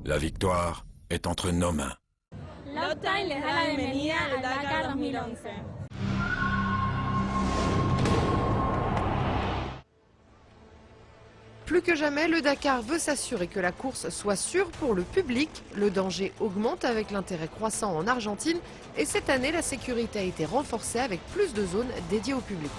La victoire est entre nos mains. Lopetine les da la bienvenida al Dakar 2011. Plus que jamais, le Dakar veut s'assurer que la course soit sûre pour le public. Le danger augmente avec l'intérêt croissant en Argentine et cette année, la sécurité a été renforcée avec plus de zones dédiées au public.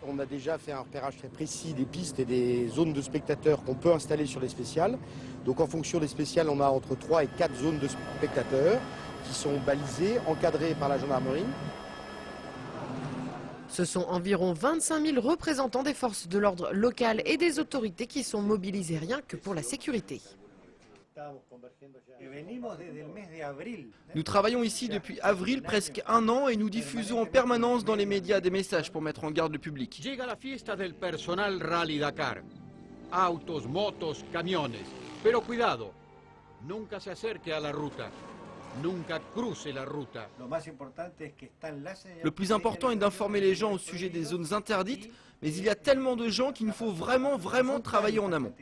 On a déjà fait un repérage très précis des pistes et des zones de spectateurs qu'on peut installer sur les spéciales. Donc en fonction des spéciales, on a entre 3 et 4 zones de spectateurs qui sont balisées, encadrées par la gendarmerie. Ce sont environ 25 000 représentants des forces de l'ordre locales et des autorités qui sont mobilisés rien que pour la sécurité. Nous travaillons ici depuis avril, presque un an, et nous diffusons en permanence dans les médias des messages pour mettre en garde le public. Llega la fiesta del personal Rally Dakar. Autos, motos, camiones. Pero cuidado, nunca se acerque a la ruta. Nunca cruce la ruta. Le plus important est d'informer les gens au sujet des zones interdites, mais il y a tellement de gens qu'il nous faut vraiment travailler en amont.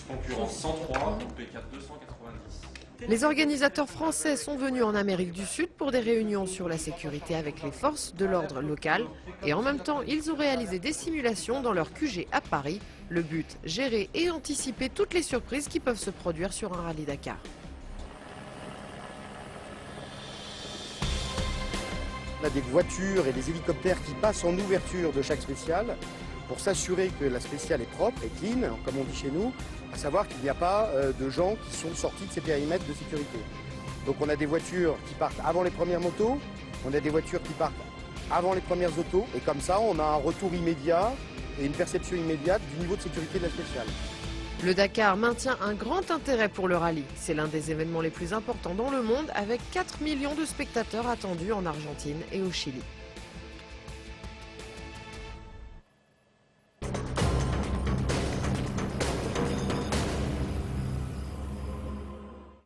Concurrence 103, P4 290. Les organisateurs français sont venus en Amérique du Sud pour des réunions sur la sécurité avec les forces de l'ordre local. Et en même temps, ils ont réalisé des simulations dans leur QG à Paris. Le but, gérer et anticiper toutes les surprises qui peuvent se produire sur un rallye Dakar. On a des voitures et des hélicoptères qui passent en ouverture de chaque spéciale pour s'assurer que la spéciale est propre et clean, comme on dit chez nous, à savoir qu'il n'y a pas de gens qui sont sortis de ces périmètres de sécurité. Donc on a des voitures qui partent avant les premières motos, on a des voitures qui partent avant les premières autos, et comme ça on a un retour immédiat et une perception immédiate du niveau de sécurité de la spéciale. Le Dakar maintient un grand intérêt pour le rallye. C'est l'un des événements les plus importants dans le monde avec 4 millions de spectateurs attendus en Argentine et au Chili.